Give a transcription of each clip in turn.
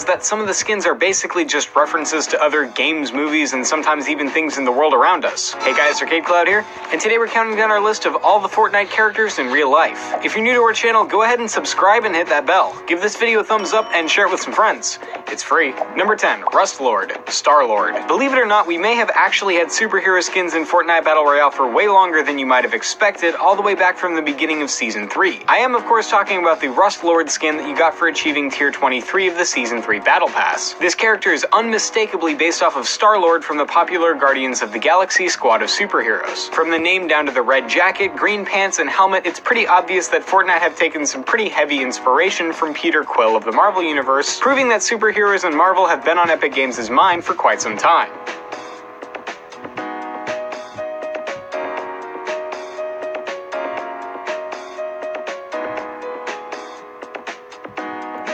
that some of the skins are basically just references to other games, movies, and sometimes even things in the world around us. Hey guys, Arcade Cloud here, and today we're counting down our list of all the Fortnite characters in real life. If you're new to our channel, go ahead and subscribe and hit that bell. Give this video a thumbs up and share it with some friends. It's free. Number 10, Rust Lord, Star-Lord. Believe it or not, we may have actually had superhero skins in Fortnite Battle Royale for way longer than you might have expected, all the way back from the beginning of Season 3. I am, of course, talking about the Rust Lord skin that you got for achieving Tier 23 of the Season 3 Battle Pass. This character is unmistakably based off of Star-Lord from the popular Guardians of the Galaxy squad of superheroes. From the name down to the red jacket, green pants, and helmet, it's pretty obvious that Fortnite have taken some pretty heavy inspiration from Peter Quill of the Marvel Universe, proving that superheroes and Marvel have been on Epic Games' mind for quite some time.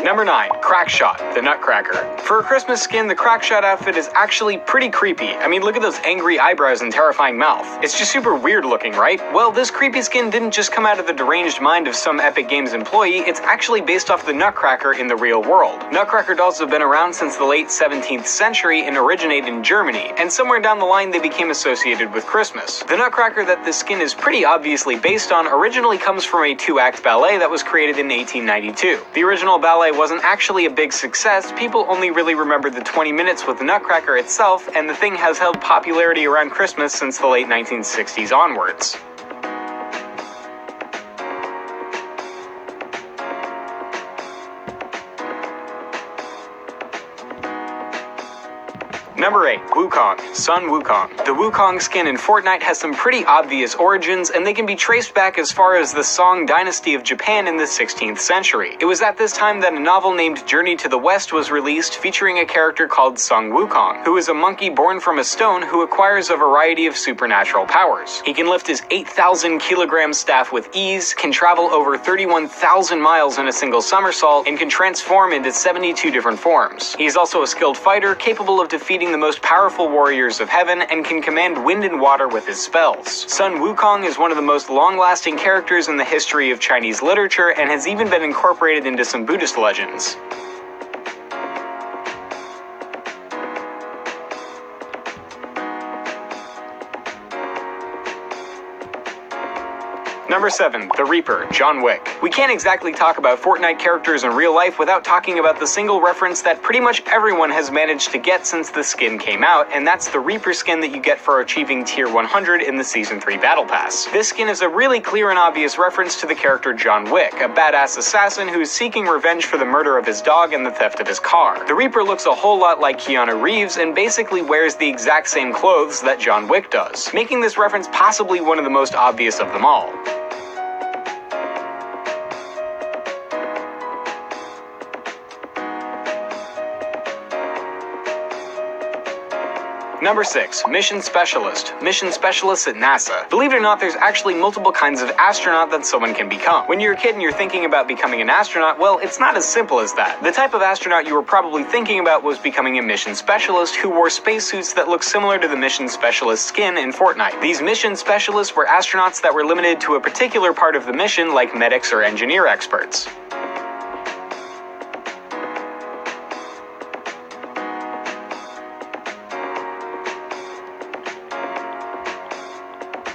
Number 9, Crackshot, the Nutcracker. For a Christmas skin, the Crackshot outfit is actually pretty creepy. I mean, look at those angry eyebrows and terrifying mouth. It's just super weird looking, right? Well, this creepy skin didn't just come out of the deranged mind of some Epic Games employee, it's actually based off the Nutcracker in the real world. Nutcracker dolls have been around since the late 17th century and originate in Germany, and somewhere down the line they became associated with Christmas. The Nutcracker that this skin is pretty obviously based on originally comes from a 2-act ballet that was created in 1892. The original ballet wasn't actually a big success, people only really remembered the 20 minutes with the Nutcracker itself, and the thing has held popularity around Christmas since the late 1960s onwards. Number 8, Wukong, Sun Wukong. The Wukong skin in Fortnite has some pretty obvious origins, and they can be traced back as far as the Song dynasty of Japan in the 16th century. It was at this time that a novel named Journey to the West was released, featuring a character called Sun Wukong, who is a monkey born from a stone who acquires a variety of supernatural powers. He can lift his 8,000 kilogram staff with ease, can travel over 31,000 miles in a single somersault, and can transform into 72 different forms. He is also a skilled fighter, capable of defeating the most powerful warriors of heaven, and can command wind and water with his spells. Sun Wukong is one of the most long-lasting characters in the history of Chinese literature and has even been incorporated into some Buddhist legends. Number 7, the Reaper, John Wick. We can't exactly talk about Fortnite characters in real life without talking about the single reference that pretty much everyone has managed to get since the skin came out, and that's the Reaper skin that you get for achieving Tier 100 in the Season 3 Battle Pass. This skin is a really clear and obvious reference to the character John Wick, a badass assassin who is seeking revenge for the murder of his dog and the theft of his car. The Reaper looks a whole lot like Keanu Reeves and basically wears the exact same clothes that John Wick does, making this reference possibly one of the most obvious of them all. Number 6, Mission Specialist. Mission Specialist at NASA. Believe it or not, there's actually multiple kinds of astronaut that someone can become. When you're a kid and you're thinking about becoming an astronaut, well, it's not as simple as that. The type of astronaut you were probably thinking about was becoming a Mission Specialist who wore spacesuits that look similar to the Mission Specialist skin in Fortnite. These Mission Specialists were astronauts that were limited to a particular part of the mission, like medics or engineer experts.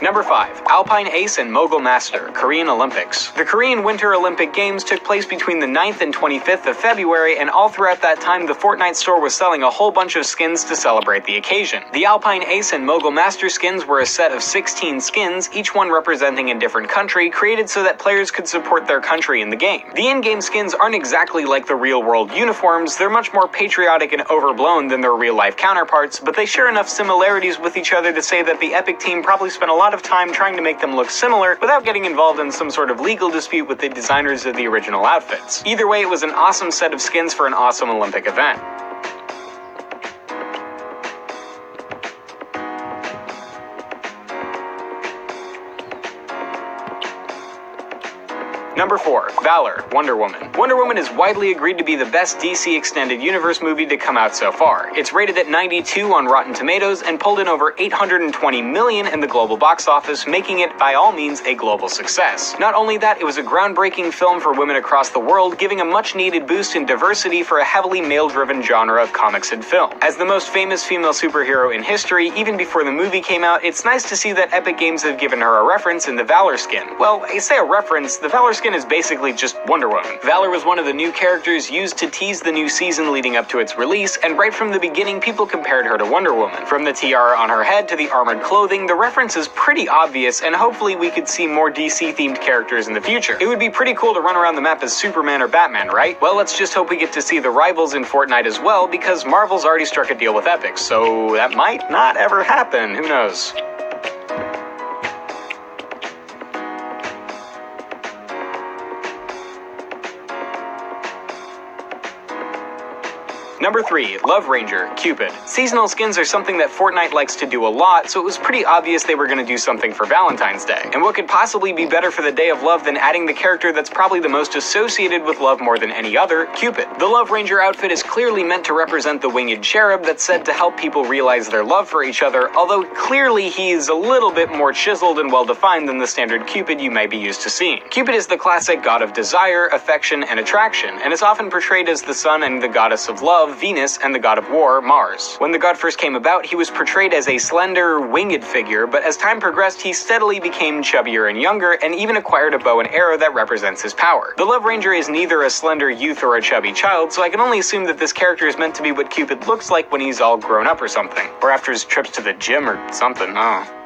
Number 5, Alpine Ace and Mogul Master, Korean Olympics. The Korean Winter Olympic Games took place between the 9th and 25th of February, and all throughout that time the Fortnite store was selling a whole bunch of skins to celebrate the occasion. The Alpine Ace and Mogul Master skins were a set of 16 skins, each one representing a different country, created so that players could support their country in the game. The in-game skins aren't exactly like the real-world uniforms, they're much more patriotic and overblown than their real-life counterparts, but they share enough similarities with each other to say that the Epic team probably spent a lot of time trying to make them look similar without getting involved in some sort of legal dispute with the designers of the original outfits. Either way, it was an awesome set of skins for an awesome Olympic event. Number 4. Valor, Wonder Woman. Wonder Woman is widely agreed to be the best DC Extended Universe movie to come out so far. It's rated at 92 on Rotten Tomatoes and pulled in over $820 million in the global box office, making it, by all means, a global success. Not only that, it was a groundbreaking film for women across the world, giving a much-needed boost in diversity for a heavily male-driven genre of comics and film. As the most famous female superhero in history, even before the movie came out, it's nice to see that Epic Games have given her a reference in the Valor skin. Well, I say a reference, the Valor skin is basically just Wonder Woman. Valor was one of the new characters used to tease the new season leading up to its release, and right from the beginning, people compared her to Wonder Woman. From the tiara on her head to the armored clothing, the reference is pretty obvious, and hopefully we could see more DC-themed characters in the future. It would be pretty cool to run around the map as Superman or Batman, right? Well, let's just hope we get to see the rivals in Fortnite as well, because Marvel's already struck a deal with Epic, so that might not ever happen. Who knows? Number 3. Love Ranger, Cupid. Seasonal skins are something that Fortnite likes to do a lot, so it was pretty obvious they were going to do something for Valentine's Day. And what could possibly be better for the Day of Love than adding the character that's probably the most associated with love more than any other, Cupid. The Love Ranger outfit is clearly meant to represent the winged cherub that's said to help people realize their love for each other, although clearly he's a little bit more chiseled and well-defined than the standard Cupid you might be used to seeing. Cupid is the classic god of desire, affection, and attraction, and is often portrayed as the sun and the goddess of love, Venus, and the god of war, Mars. When the god first came about, he was portrayed as a slender, winged figure, but as time progressed, he steadily became chubbier and younger, and even acquired a bow and arrow that represents his power. The Love Ranger is neither a slender youth or a chubby child, so I can only assume that this character is meant to be what Cupid looks like when he's all grown up or something. Or after his trips to the gym or something, oh.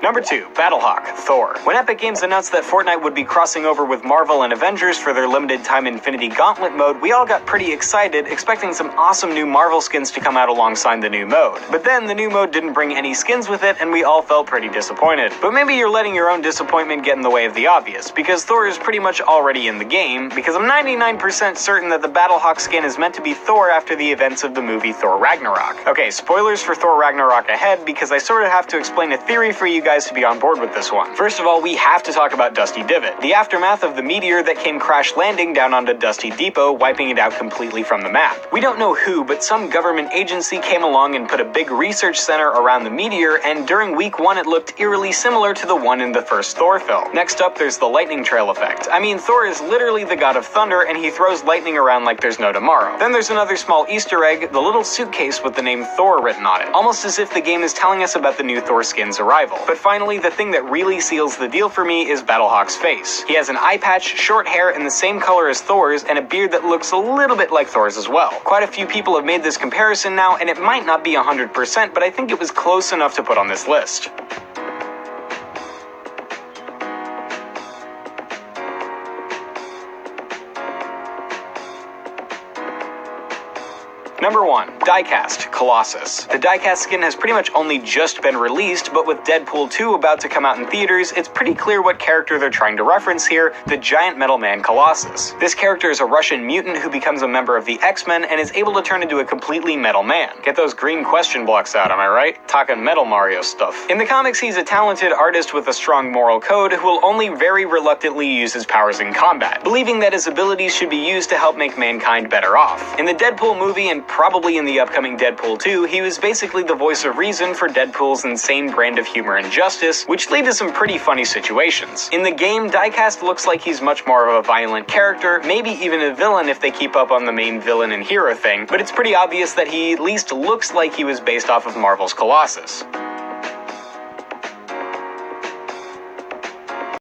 Number 2. Battlehawk, Thor. When Epic Games announced that Fortnite would be crossing over with Marvel and Avengers for their limited time Infinity Gauntlet mode, we all got pretty excited, expecting some awesome new Marvel skins to come out alongside the new mode. But then the new mode didn't bring any skins with it, and we all felt pretty disappointed. But maybe you're letting your own disappointment get in the way of the obvious, because Thor is pretty much already in the game, because I'm 99% certain that the Battlehawk skin is meant to be Thor after the events of the movie Thor Ragnarok. Okay, spoilers for Thor Ragnarok ahead, because I sort of have to explain a theory for you guys to be on board with this one. First of all, we have to talk about Dusty Divot, the aftermath of the meteor that came crash landing down onto Dusty Depot, wiping it out completely from the map. We don't know who, but some government agency came along and put a big research center around the meteor, and during week 1 it looked eerily similar to the one in the first Thor film. Next up, there's the lightning trail effect. I mean, Thor is literally the god of thunder, and he throws lightning around like there's no tomorrow. Then there's another small Easter egg, the little suitcase with the name Thor written on it, almost as if the game is telling us about the new Thor skin's arrival. But finally, the thing that really seals the deal for me is Battlehawk's face. He has an eye patch, short hair, and the same color as Thor's, and a beard that looks a little bit like Thor's as well. Quite a few people have made this comparison now, and it might not be 100%, but I think it was close enough to put on this list. Number 1. Diecast, Colossus. The diecast skin has pretty much only just been released, but with Deadpool 2 about to come out in theaters, it's pretty clear what character they're trying to reference here, the giant metal man Colossus. This character is a Russian mutant who becomes a member of the X-Men and is able to turn into a completely metal man. Get those green question blocks out, am I right? Talking Metal Mario stuff. In the comics, he's a talented artist with a strong moral code who will only very reluctantly use his powers in combat, believing that his abilities should be used to help make mankind better off. In the Deadpool movie, and probably in the upcoming Deadpool 2, he was basically the voice of reason for Deadpool's insane brand of humor and justice, which lead to some pretty funny situations. In the game, Diecast looks like he's much more of a violent character, maybe even a villain if they keep up on the main villain and hero thing, but it's pretty obvious that he at least looks like he was based off of Marvel's Colossus.